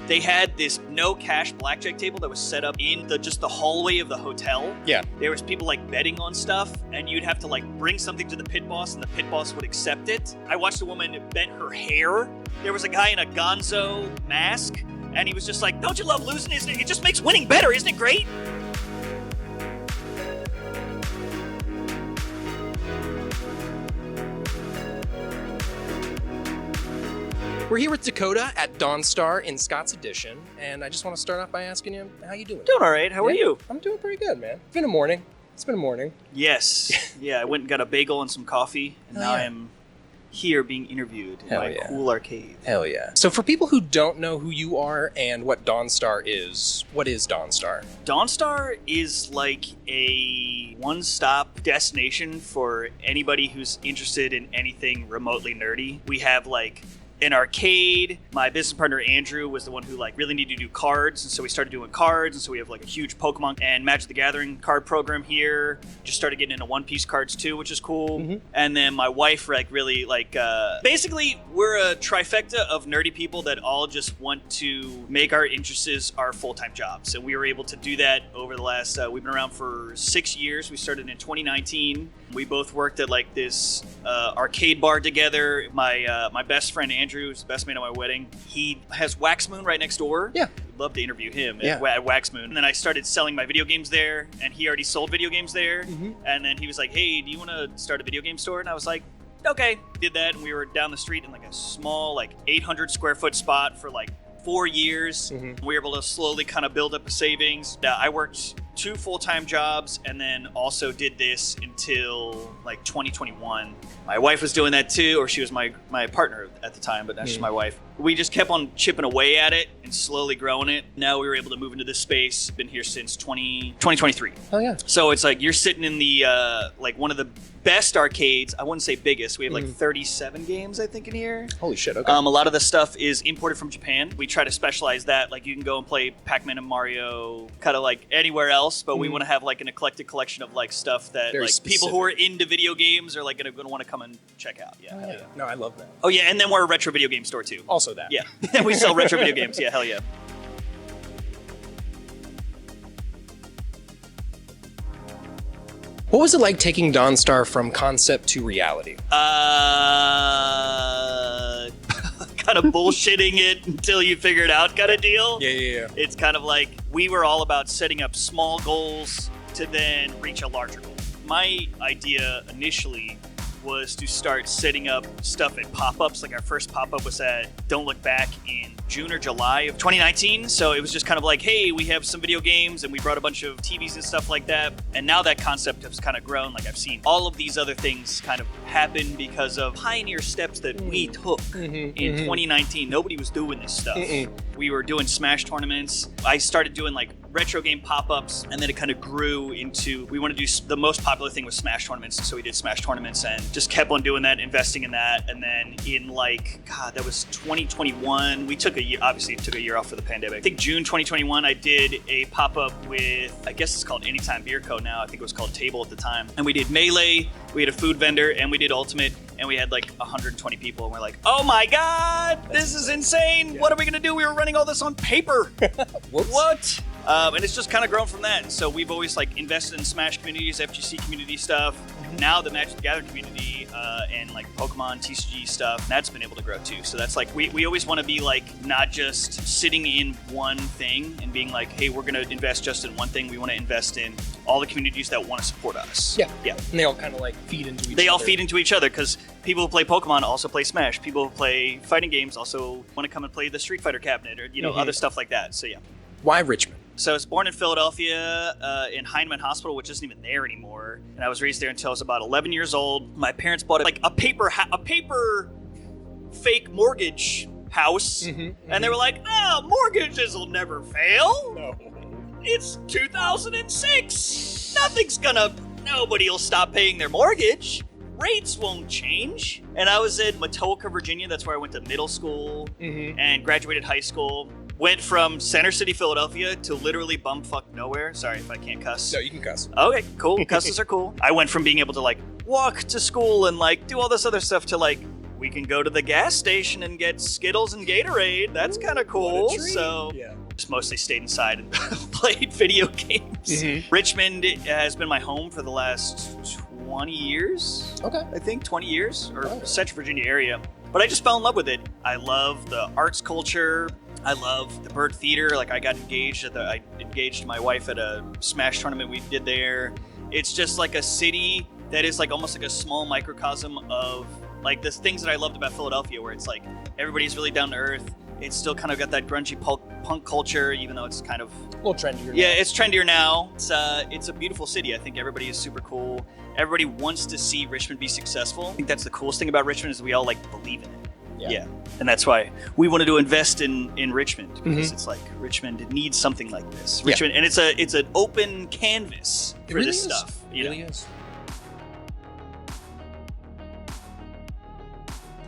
They had this no cash blackjack table that was set up in just the hallway of the hotel. Yeah. There was people like betting on stuff, and you'd have to like bring something to the pit boss, and the pit boss would accept it. I watched a woman bet her hair. There was a guy in a gonzo mask, and he was just like, "Don't you love losing? Isn't it? It just makes winning better. Isn't it great?" We're here with Dakotah at Dawnstar in Scott's Edition, and I just want to start off by asking you, how you doing? Doing all right. How are you? I'm doing pretty good, man. It's been a morning. Yes. Yeah, I went and got a bagel and some coffee, and now I am here being interviewed in my cool arcade. Hell yeah. So for people who don't know who you are and what Dawnstar is, what is Dawnstar? Dawnstar is like a one-stop destination for anybody who's interested in anything remotely nerdy. We have like an arcade. My business partner Andrew was the one who like really needed to do cards, and so we started doing cards, and so we have like a huge Pokemon and Magic the Gathering card program here. Just started getting into One Piece cards too, which is cool. Mm-hmm. And then my wife like really like basically we're a trifecta of nerdy people that all just want to make our interests our full-time jobs, and we were able to do that over the last we've been around for 6 years. We started in 2019. We both worked at like this arcade bar together. My best friend Andrew is the best man at my wedding. He has Wax Moon right next door. Yeah. We'd love to interview him at Wax Moon. And then I started selling my video games there, and he already sold video games there. Mm-hmm. And then he was like, "Hey, do you want to start a video game store?" And I was like, "Okay." Did that, and we were down the street in like a small, like 800 square foot spot for like 4 years. Mm-hmm. We were able to slowly kind of build up a savings. I worked 2 full-time jobs and then also did this until like 2021. My wife was doing that too, or she was my partner at the time, but now she's my wife. We just kept on chipping away at it and slowly growing it. Now we were able to move into this space. Been here since 2023. Oh yeah. So it's like you're sitting in the like one of the best arcades. I wouldn't say biggest. We have like 37 games, I think, in here. Holy shit, okay. A lot of the stuff is imported from Japan. We try to specialize that. Like you can go and play Pac-Man and Mario kind of like anywhere else, but we want to have like an eclectic collection of like stuff that very like specific. People who are into video games are like going to want to come and check out. Yeah. Oh, yeah. No, I love that. Oh yeah, and then we're a retro video game store too. Also that. Yeah. We sell retro video games. Yeah, hell yeah. What was it like taking Dawnstar from concept to reality? Kind of bullshitting it until you figure it out kind of deal. Yeah. It's kind of like we were all about setting up small goals to then reach a larger goal. My idea initially was to start setting up stuff at pop-ups. Like our first pop-up was at Don't Look Back in June or July of 2019. So it was just kind of like, hey, we have some video games, and we brought a bunch of TVs and stuff like that. And now that concept has kind of grown. Like I've seen all of these other things kind of happen because of pioneer steps that we took in 2019. Nobody was doing this stuff. We were doing Smash tournaments. I started doing like retro game pop-ups, and then it kind of grew into, we want to do the most popular thing was Smash tournaments, so we did Smash tournaments and just kept on doing that, investing in that. And then in like, God, that was 2021. We took a year, obviously took a year off for the pandemic. I think June 2021, I did a pop-up with, I guess it's called Anytime Beer Co. now. I think it was called Table at the time. And we did Melee, we had a food vendor, and we did Ultimate, and we had like 120 people, and we're like, oh my God, this is insane. Yeah. What are we gonna do? We were running all this on paper. What? And it's just kind of grown from that. So we've always like invested in Smash communities, FGC community stuff. Now the Magic the Gathering community and like Pokemon, TCG stuff, that's been able to grow too. So that's like, we always want to be like not just sitting in one thing and being like, hey, we're going to invest just in one thing. We want to invest in all the communities that want to support us. Yeah. And they all kind of like feed into each other. They all feed into each other because people who play Pokemon also play Smash. People who play fighting games also want to come and play the Street Fighter cabinet or, other stuff like that. So yeah. Why Richmond? So I was born in Philadelphia in Heinemann Hospital, which isn't even there anymore. And I was raised there until I was about 11 years old. My parents bought like a paper fake mortgage house. And they were like, oh, mortgages will never fail. No. It's 2006. Nobody will stop paying their mortgage. Rates won't change. And I was in Matoaka, Virginia. That's where I went to middle school and graduated high school. Went from Center City, Philadelphia to literally bumfuck nowhere. Sorry if I can't cuss. No, you can cuss. Okay, cool. Cusses are cool. I went from being able to like walk to school and like do all this other stuff to like, we can go to the gas station and get Skittles and Gatorade. That's kind of cool. What a treat. So Yeah. just mostly stayed inside and played video games. Richmond has been my home for the last 20 years. Okay. I think 20 years, or Oh. Central Virginia area. But I just fell in love with it. I love the arts culture. I love the bird theater. Like I got engaged I engaged my wife at a Smash tournament we did there. It's just like a city that is like almost like a small microcosm of like the things that I loved about Philadelphia, where it's like everybody's really down to earth. It's still kind of got that grungy punk culture, even though it's kind of A little trendier. yeah, it's trendier now. It's a beautiful city. I think everybody is super cool. Everybody wants to see Richmond be successful. I think that's the coolest thing about Richmond is we all like believe in it. Yeah. And that's why we wanted to invest in Richmond, because it's like Richmond needs something like this. Richmond, and it's an open canvas for really this is. stuff. It really is.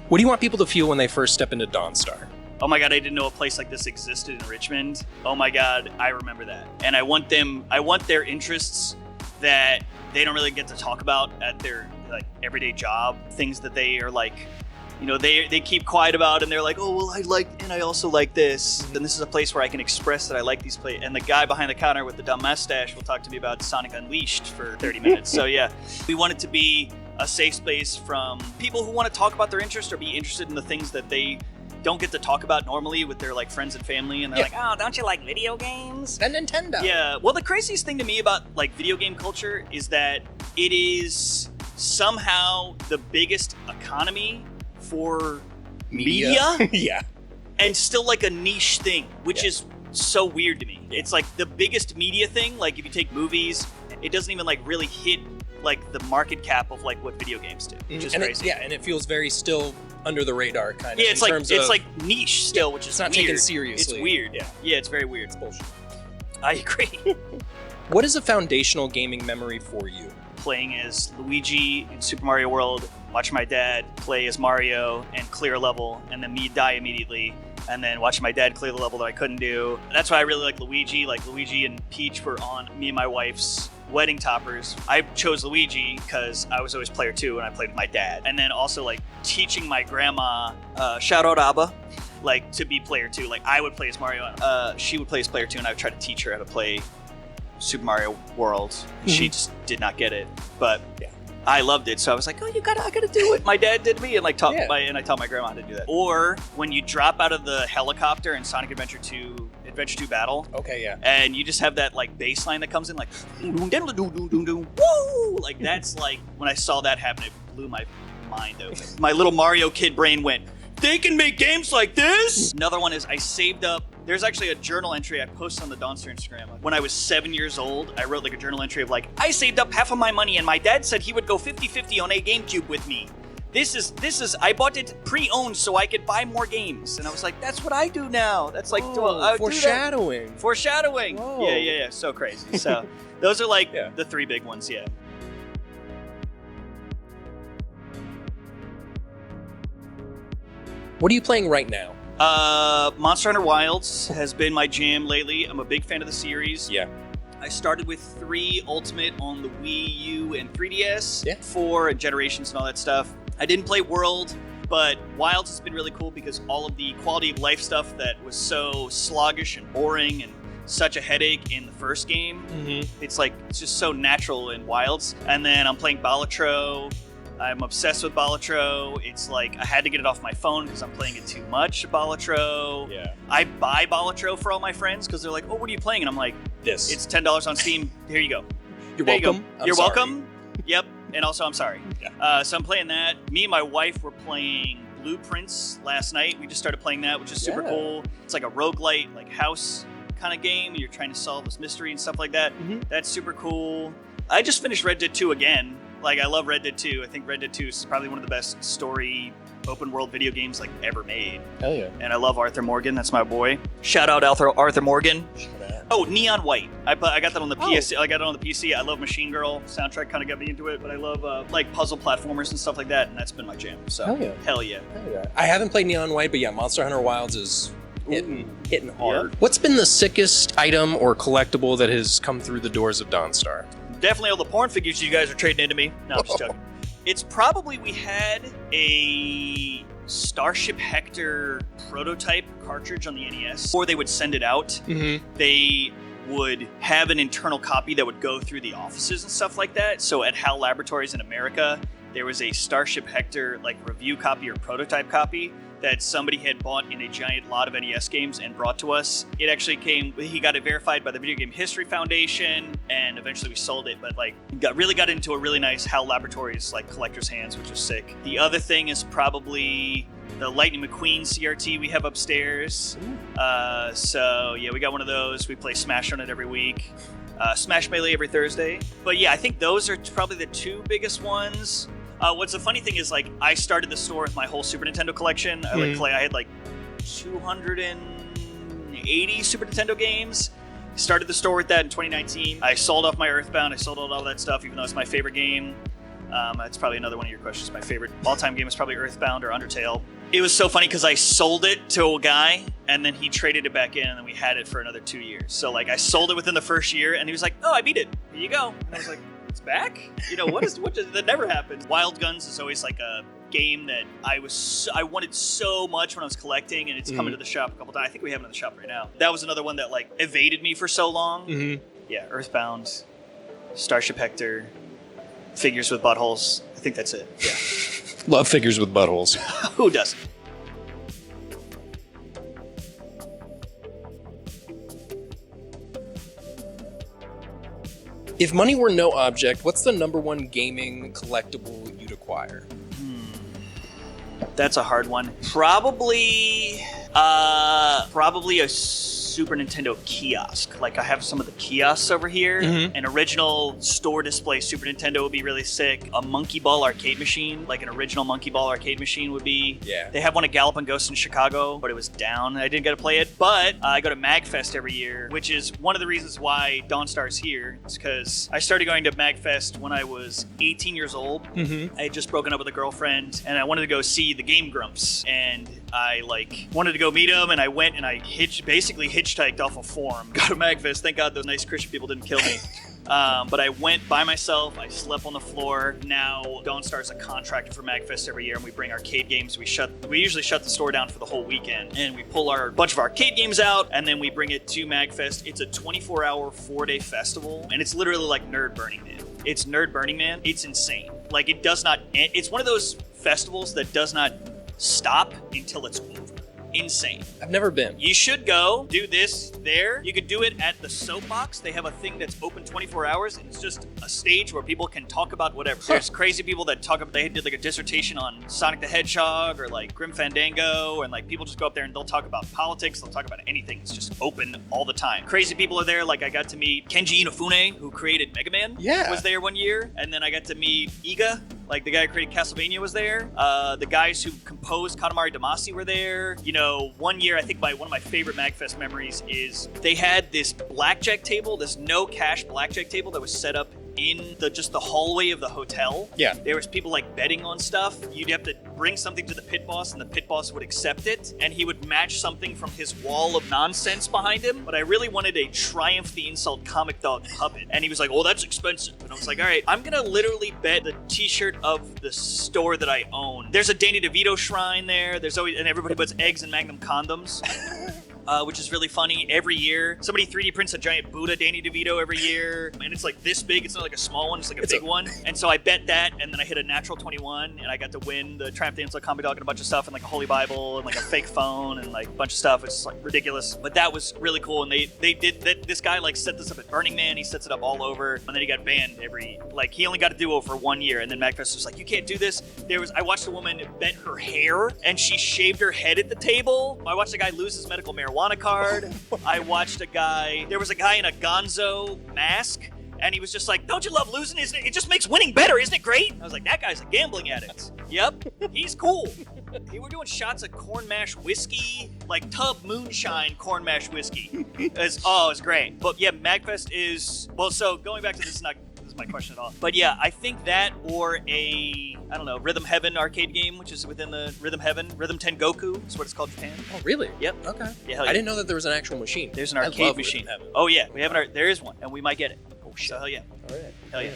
What do you want people to feel when they first step into Dawnstar? Oh my God, I didn't know a place like this existed in Richmond. Oh my God, I remember that. And I want their interests that they don't really get to talk about at their like everyday job, things that they are like, you know, they keep quiet about, and they're like, oh, well, I also like this. And this is a place where I can express that I like these places. And the guy behind the counter with the dumb mustache will talk to me about Sonic Unleashed for 30 minutes. So yeah, we want it to be a safe space from people who want to talk about their interest or be interested in the things that they don't get to talk about normally with their like friends and family. And they're like, oh, don't you like video games? And Nintendo. Yeah. Well, the craziest thing to me about like video game culture is that it is somehow the biggest economy for media Yeah. and still like a niche thing, which is so weird to me. It's like the biggest media thing. Like if you take movies, it doesn't even like really hit like the market cap of like what video games do, which is and crazy. and it feels very still under the radar kind of. Yeah, it's in like terms it's of, like niche still, which is it's not weird. taken seriously. It's weird. Yeah, it's very weird. It's bullshit. I agree. What is a foundational gaming memory for you? Playing as Luigi in Super Mario World, watching my dad play as Mario and clear a level, and then me die immediately, and then watching my dad clear the level that I couldn't do. That's why I really like Luigi. Like Luigi and Peach were on me and my wife's wedding toppers. I chose Luigi because I was always player 2 and I played with my dad. And then also like teaching my grandma, shout out Abba, like to be player 2. Like I would play as Mario, she would play as player 2, and I would try to teach her how to play Super Mario World. And she just did not get it. But I loved it, so I was like, "Oh, I gotta do it." My dad did me, and like taught I taught my grandma how to do that. Or when you drop out of the helicopter in Sonic Adventure 2 Battle, Okay, yeah. and you just have that like bass line that comes in, like woo! Like that's like when I saw that happen, it blew my mind open. My little Mario kid brain went, "They can make games like this." Another one is I saved up. There's actually a journal entry I posted on the Dawnstar Instagram. When I was 7 years old, I wrote like a journal entry of like, I saved up half of my money and my dad said he would go 50-50 on a GameCube with me. This is, I bought it pre-owned so I could buy more games. And I was like, that's what I do now. That's like, foreshadowing. Foreshadowing. Whoa. Yeah. So crazy. So those are like the 3 big ones, yeah. What are you playing right now? Monster Hunter Wilds has been my jam lately. I'm a big fan of the series. Yeah. I started with 3 Ultimate on the Wii U and 3DS, 4 and Generations and all that stuff. I didn't play World, but Wilds has been really cool because all of the quality of life stuff that was so sluggish and boring and such a headache in the first game, it's just so natural in Wilds. And then I'm playing Balatro. I'm obsessed with Balatro. It's like I had to get it off my phone because I'm playing it too much, Balatro. Yeah. I buy Balatro for all my friends because they're like, oh, what are you playing? And I'm like, This. it's $10 on Steam. Here you go. You're There welcome. You go. You're welcome. Yep. And also, I'm sorry. Yeah. So I'm playing that. Me and my wife were playing Blueprints last night. We just started playing that, which is super cool. It's like a roguelite, like house kind of game. And you're trying to solve this mystery and stuff like that. That's super cool. I just finished Red Dead 2 again. Like, I love Red Dead 2. I think Red Dead 2 is probably one of the best story open world video games like ever made. Hell yeah. And I love Arthur Morgan. That's my boy. Shout out Arthur Morgan. Oh, Neon White. I got that on the PC. I got it on the PC. I love Machine Girl. Soundtrack kind of got me into it, but I love like puzzle platformers and stuff like that, and that's been my jam. So hell yeah. I haven't played Neon White, but yeah, Monster Hunter Wilds is hitting hard. What's been the sickest item or collectible that has come through the doors of Dawnstar? Definitely all the porn figures you guys are trading into me. No, I'm just joking. It's probably we had a Starship Hector prototype cartridge on the NES, or they would send it out. They would have an internal copy that would go through the offices and stuff like that. So at HAL Laboratories in America, there was a Starship Hector like review copy or prototype copy that somebody had bought in a giant lot of NES games and brought to us. It actually he got it verified by the Video Game History Foundation, and eventually we sold it, but like really got into a really nice HAL Laboratories like collector's hands, which was sick. The other thing is probably the Lightning McQueen CRT we have upstairs. So yeah, we got one of those. We play Smash on it every week. Smash Melee every Thursday. But yeah, I think those are probably the two biggest ones. What's the funny thing is, like, I started the store with my whole Super Nintendo collection. I had like 280 Super Nintendo games. Started the store with that in 2019. I sold off my Earthbound. I sold all that stuff, even though it's my favorite game. That's probably another one of your questions. My favorite all-time game is probably Earthbound or Undertale. It was so funny because I sold it to a guy, and then he traded it back in, and then we had it for another 2 years. So, like, I sold it within the first year, and he was like, "Oh, I beat it. Here you go." And I was like, "It's back? You know, that never happened." Wild Guns is always like a game that I wanted so much when I was collecting, and it's coming to the shop a couple times. I think we have it in the shop right now. That was another one that like evaded me for so long. Yeah, Earthbound, Starship Hector, figures with buttholes. I think that's it. Yeah. Love figures with buttholes. Who doesn't? If money were no object, what's the #1 gaming collectible you'd acquire? That's a hard one. Probably a Super Nintendo kiosk. Like, I have some of the kiosks over here. An original store display Super Nintendo would be really sick. A Monkey Ball arcade machine, like an original Monkey Ball arcade machine would be. Yeah. They have one at Galloping Ghost in Chicago, but it was down. I didn't get to play it. But I go to Magfest every year, which is one of the reasons why Dawnstar is here. It's because I started going to Magfest when I was 18 years old. I had just broken up with a girlfriend, and I wanted to go see the Game Grumps. And I wanted to go meet them, and I went and I basically hitchhiked off a forum. Got to Magfest. Thank God those nice Christian people didn't kill me. But I went by myself. I slept on the floor. Now Dawnstar is a contractor for Magfest every year, and we bring arcade games. We usually shut the store down for the whole weekend, and we pull our bunch of arcade games out, and then we bring it to Magfest. It's a 24-hour, 4-day festival, and it's literally like Nerd Burning Man. It's Nerd Burning Man. It's insane. Like, it does not end. It's one of those festivals that does not stop until it's over. Insane. I've never been. You should go do this there. You could do it at the Soapbox. They have a thing that's open 24 hours, and it's just a stage where people can talk about whatever. There's crazy people that talk about, they did like a dissertation on Sonic the Hedgehog or like Grim Fandango, and like people just go up there and they'll talk about politics, they'll talk about anything. It's just open all the time. Crazy people are there. Like, I got to meet Kenji Inafune, who created Mega Man. Yeah. Was there one year. And then I got to meet Iga, like the guy who created Castlevania was there. The guys who composed Katamari Damacy were there. You know, one year, I think one of my favorite Magfest memories is they had this blackjack table, this no cash blackjack table that was set up in just the hallway of the hotel. Yeah. There was people like betting on stuff. You'd have to bring something to the pit boss, and the pit boss would accept it, and he would match something from his wall of nonsense behind him. But I really wanted a Triumph the Insult comic dog puppet, and he was like, "Oh, that's expensive." And I was like, "All right, I'm gonna literally bet the T-shirt of the store that I own." There's a Danny DeVito shrine there. There's always, and everybody puts eggs in Magnum condoms. Which is really funny. Every year, somebody 3D prints a giant Buddha Danny DeVito every year, and it's like this big. It's not like a small one; it's like a big one. And so I bet that, and then I hit a natural 21, and I got to win the Triumph the Insult comic dog and a bunch of stuff, and like a holy Bible, and like a fake phone, and like a bunch of stuff. It's like ridiculous, but that was really cool. And they did that. This guy like set this up at Burning Man. He sets it up all over, and then he got banned he only got to do it for 1 year, and then Magfest was like, "You can't do this." I watched a woman bet her hair, and she shaved her head at the table. I watched a guy lose his medical marijuana card. I watched there was a guy in a gonzo mask, and he was just like, "Don't you love losing? It just makes winning better, isn't it great?" I was like, "That guy's a gambling addict." Yep, he's cool. We're doing shots of corn mash whiskey, like tub moonshine corn mash whiskey. It's great. But yeah, Magfest is, well, so going back to this is my question at all. But yeah, I think that, or Rhythm Heaven arcade game, which is within the Rhythm Heaven. Rhythm Tengoku is what it's called in Japan. Oh, really? Yep. Okay. Yeah, I didn't know that there was an actual machine. There's an arcade machine. Oh yeah, there is one, and we might get it. Oh shit. So hell yeah. All right. Hell yeah.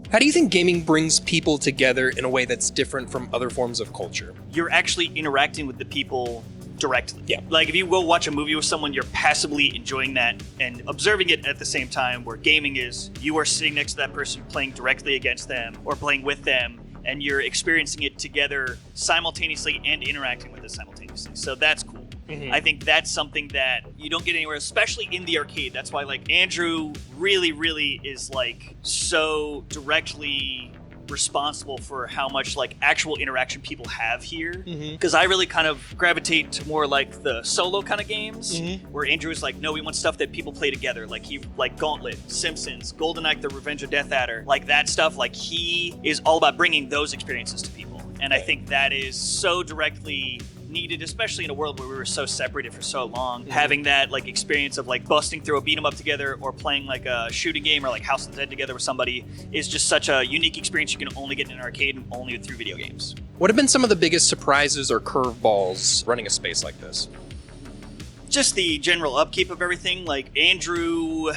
How do you think gaming brings people together in a way that's different from other forms of culture? You're actually interacting with the people directly. Yeah. Like if you go watch a movie with someone, you're passively enjoying that and observing it at the same time, where gaming is you are sitting next to that person playing directly against them or playing with them, and you're experiencing it together simultaneously and interacting with it simultaneously. So that's cool. Mm-hmm. I think that's something that you don't get anywhere, especially in the arcade. That's why like Andrew really is like so directly responsible for how much like actual interaction people have here, because I really kind of gravitate to more like the solo kind of games, where Andrew is like, no, we want stuff that people play together, like he like Gauntlet, Simpsons, GoldenEye, The Revenge of Death Adder, like that stuff. Like he is all about bringing those experiences to people, and I think that is so directly needed, especially in a world where we were so separated for so long. Having that like experience of like busting through a beat 'em up together or playing like a shooting game or like House of the Dead together with somebody is just such a unique experience you can only get in an arcade and only through video games. What have been some of the biggest surprises or curveballs running a space like this? Just the general upkeep of everything. Like Andrew,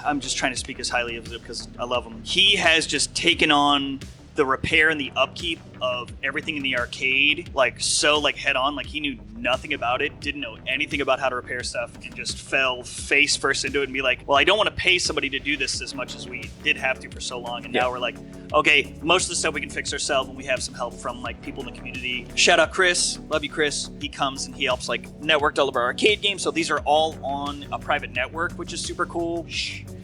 I'm just trying to speak as highly of it because I love him. He has just taken on the repair and the upkeep of everything in the arcade, like so like head on. Like he knew nothing about it, didn't know anything about how to repair stuff, and just fell face first into it and be like, well, I don't want to pay somebody to do this as much as we did have to for so long. And now we're like, okay, most of the stuff we can fix ourselves, and we have some help from like people in the community. Shout out Chris, love you Chris. He comes and he helps like network all of our arcade games, so these are all on a private network, which is super cool.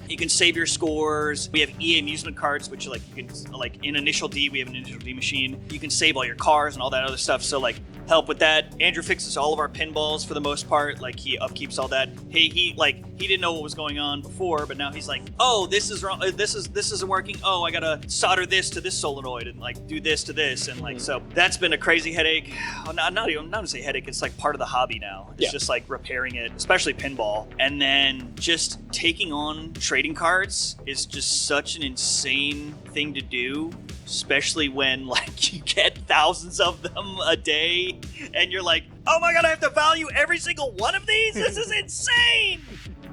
You can save your scores. We have EA amusement cards, which like you can like in Initial D, we have an Initial D machine. You can save all your cars and all that other stuff. So like help with that. Andrew fixes all of our pinballs for the most part. Like he upkeeps all that. Hey, he didn't know what was going on before, but now he's like, oh, this is wrong. This isn't working. Oh, I gotta solder this to this solenoid and like do this to this, and like so that's been a crazy headache. Well, not to say headache. It's like part of the hobby now. It's just like repairing it, especially pinball, and then just taking on trading cards is just such an insane thing to do, especially when like you get thousands of them a day and you're like, oh my god, I have to value every single one of these? This is insane!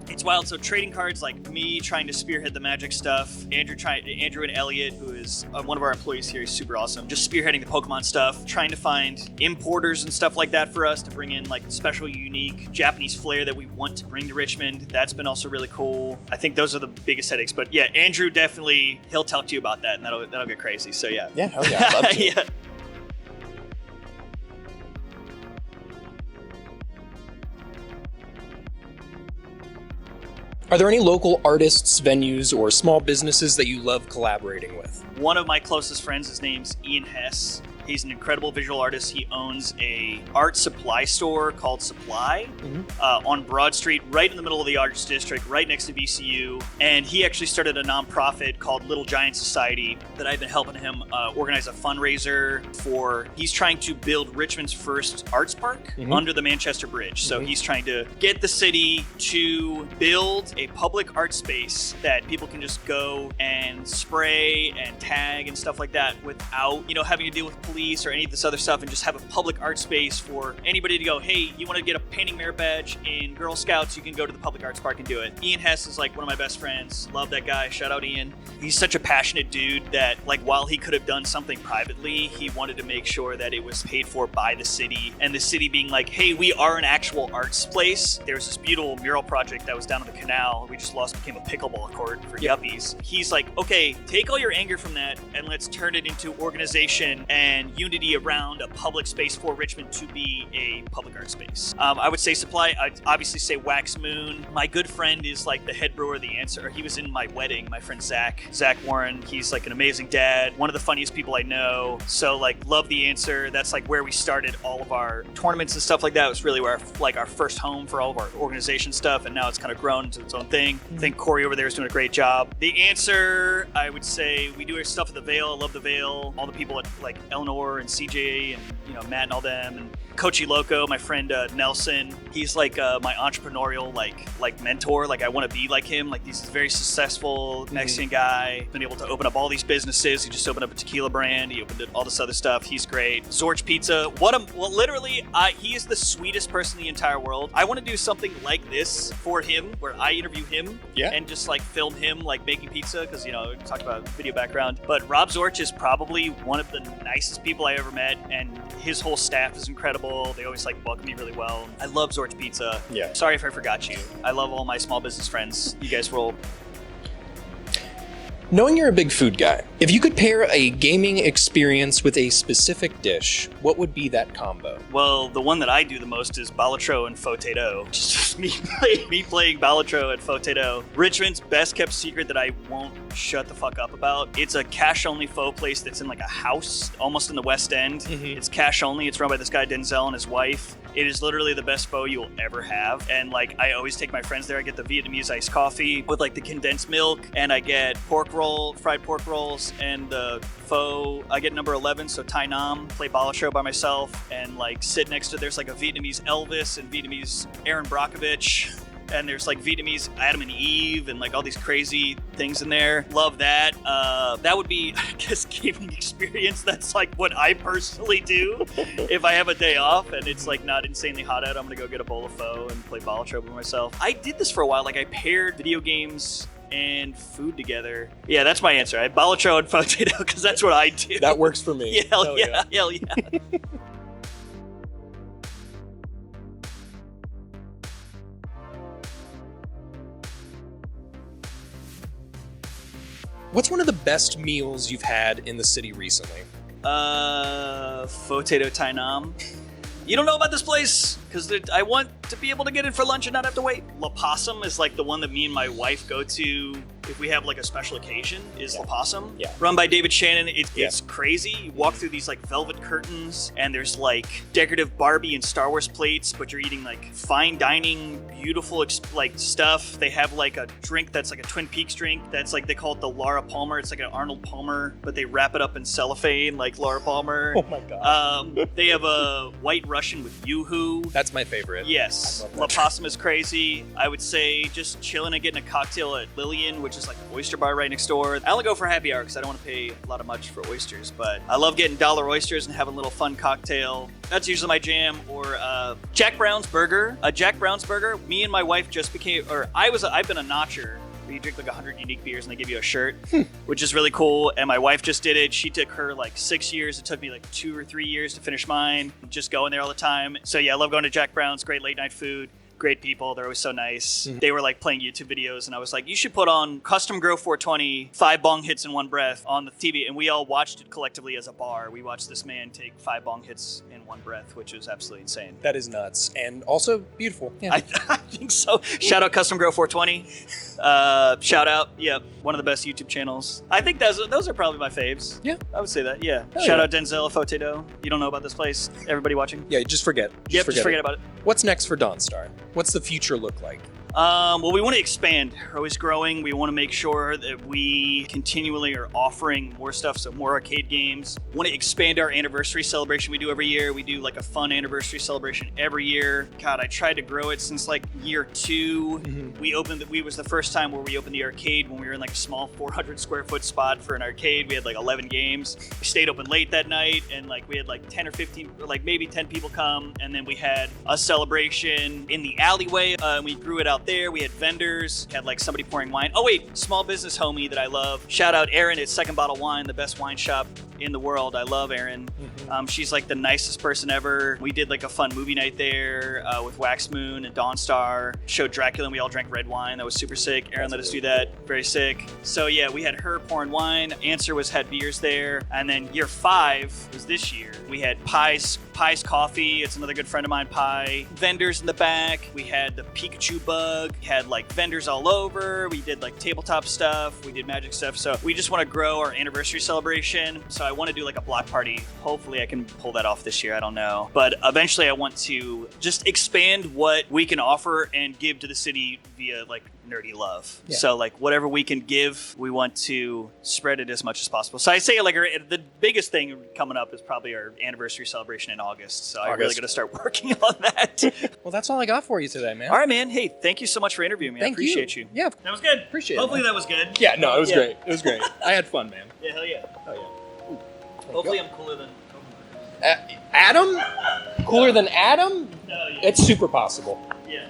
It's wild. So trading cards, like me trying to spearhead the Magic stuff, Andrew and Elliot, who is one of our employees here, he's super awesome, just spearheading the Pokemon stuff, trying to find importers and stuff like that for us to bring in like special, unique Japanese flair that we want to bring to Richmond. That's been also really cool. I think those are the biggest headaches. But yeah, Andrew definitely, he'll talk to you about that, and that'll get crazy. So yeah. Yeah, hell yeah, I'd love to. Yeah. Are there any local artists, venues, or small businesses that you love collaborating with? One of my closest friends, his name's Ian Hess. He's an incredible visual artist. He owns a art supply store called Supply on Broad Street, right in the middle of the Arts District, right next to VCU. And he actually started a nonprofit called Little Giant Society that I've been helping him organize a fundraiser for. He's trying to build Richmond's first arts park under the Manchester Bridge. So he's trying to get the city to build a public art space that people can just go and spray and tag and stuff like that without, having to deal with police or any of this other stuff, and just have a public art space for anybody to go, hey, you want to get a painting merit badge in Girl Scouts, you can go to the public arts park and do it. Ian Hess is like one of my best friends. Love that guy. Shout out Ian. He's such a passionate dude that like while he could have done something privately, he wanted to make sure that it was paid for by the city, and the city being like, hey, we are an actual arts place. There's this beautiful mural project that was down on the canal. We just became a pickleball court for yuppies. He's like, okay, take all your anger from that and let's turn it into organization and unity around a public space for Richmond to be a public art space. I would say Supply. I'd obviously say Wax Moon. My good friend is like the head brewer of The Answer. He was in my wedding, my friend Zach Warren. He's like an amazing dad, one of the funniest people I know. So like love The Answer. That's like where we started all of our tournaments and stuff like that. It was really where our first home for all of our organization stuff, and now it's kind of grown into its own thing. I think Corey over there is doing a great job. The Answer, I would say we do our stuff at the Vale. I love the Vale. All the people at like Eleanor and CJ and Matt and all them, and Coachy Loco, my friend Nelson. He's like my entrepreneurial like mentor. Like I want to be like him. Like he's a very successful Mexican guy. Been able to open up all these businesses. He just opened up a tequila brand. He opened all this other stuff. He's great. Zorch Pizza. Literally, he is the sweetest person in the entire world. I want to do something like this for him, where I interview him and just like film him like making pizza, because we talked about video background. But Rob Zorch is probably one of the nicest people I ever met, and his whole staff is incredible. They always like welcome me really well. I love Zorch Pizza. Yeah. Sorry if I forgot you. I love all my small business friends. You guys roll. Knowing you're a big food guy, if you could pair a gaming experience with a specific dish, what would be that combo? Well, the one that I do the most is Balatro and Faux Just me playing Balatro and Faux Richmond's best kept secret that I won't shut the fuck up about. It's a cash only faux place that's in like a house almost in the West End. Mm-hmm. It's cash only. It's run by this guy Denzel and his wife. It is literally the best pho you will ever have. And like I always take my friends there. I get the Vietnamese iced coffee with like the condensed milk, and I get fried pork rolls, and the pho. I get number 11, so Thai Nam. Play Balatro by myself, and like sit next to, there's like a Vietnamese Elvis and Vietnamese Aaron Brockovich. And there's like Vietnamese Adam and Eve and like all these crazy things in there. Love that. That would be, I guess, gaming experience. That's like what I personally do. If I have a day off and it's like not insanely hot out, I'm gonna go get a bowl of pho and play Balatro by myself. I did this for a while. Like I paired video games and food together. Yeah, that's my answer. I Balatro and Faux because that's what I do. That works for me. Yeah, hell yeah. What's one of the best meals you've had in the city recently? Faux Thai Nam. You don't know about this place? Because I want to be able to get it for lunch and not have to wait. La Possum is like the one that me and my wife go to if we have like a special occasion, is La Possum. Yeah. Run by David Shannon. It's crazy. You walk through these like velvet curtains, and there's like decorative Barbie and Star Wars plates, but you're eating like fine dining, beautiful like stuff. They have like a drink that's like a Twin Peaks drink that's like, they call it the Laura Palmer. It's like an Arnold Palmer, but they wrap it up in cellophane like Laura Palmer. Oh my god. They have a White Russian with Yoo-hoo. That's my favorite. Yes. La Possum is crazy. I would say just chilling and getting a cocktail at Lillian, which is like an oyster bar right next door. I only go for happy hour because I don't want to pay a lot of much for oysters, but I love getting dollar oysters and having a little fun cocktail. That's usually my jam. Or Jack Brown's Burger. Jack Brown's Burger. Me and my wife just became, I've been a notcher. You drink like 100 unique beers and they give you a shirt, which is really cool. And my wife just did it. She took her like 6 years. It took me like 2 or 3 years to finish mine. Just going there all the time. So yeah, I love going to Jack Brown's. Great late night food. Great people. They're always so nice. Mm-hmm. They were like playing YouTube videos, and I was like, you should put on Custom Grow 420, 5 bong hits in one breath on the TV. And we all watched it collectively as a bar. We watched this man take 5 bong hits in one breath, which was absolutely insane. That is nuts. And also beautiful. Yeah. I think so. Shout out Custom Grow 420. Shout out. Yeah. One of the best YouTube channels. I think those are probably my faves. Yeah. I would say that. Yeah. Oh, Shout out Denzel Fotedo. You don't know about this place. Everybody watching? Yeah, just forget. Just forget about it. What's next for Dawnstar? What's the future look like? Well, we want to expand. We're always growing. We want to make sure that we continually are offering more stuff, so more arcade games. We want to expand our anniversary celebration we do every year. We do like a fun anniversary celebration every year. God, I tried to grow it since like year 2. Mm-hmm. We was the first time where we opened the arcade when we were in like a small 400 square foot spot for an arcade. We had like 11 games. We stayed open late that night, and like we had like 10 or 15, like maybe 10 people come, and then we had a celebration in the alleyway. We grew it out there. We had vendors, had like somebody pouring wine. Oh wait, small business homie that I love. Shout out Erin at Second Bottle Wine, the best wine shop in the world. I love Erin. Mm-hmm. She's like the nicest person ever. We did like a fun movie night there with Wax Moon and Dawnstar. Showed Dracula and we all drank red wine. That was super sick. Erin let us do that. Very sick. So yeah, we had her pouring wine. Answer had beers there. And then year 5 was this year. We had Pies Coffee. It's another good friend of mine, Pie. Vendors in the back. We had the Pikachu bug. We had like vendors all over. We did like tabletop stuff. We did magic stuff. So we just want to grow our anniversary celebration. So I want to do like a block party. Hopefully I can pull that off this year. I don't know. But eventually I want to just expand what we can offer and give to the city via like nerdy love. Yeah. So like whatever we can give, we want to spread it as much as possible. So I say like the biggest thing coming up is probably our anniversary celebration in August. So I'm really going to start working on that. Well, that's all I got for you today, man. All right, man. Hey, thank you so much for interviewing me. I appreciate you. Yeah, That was good. appreciate Hopefully it. that was good. Yeah, no, it was Yeah. great. It was great. I had fun, man. Yeah, hell yeah. Oh yeah. Hopefully I'm cooler than... Adam? Cooler than Adam? Oh, yeah. It's super possible. Yeah.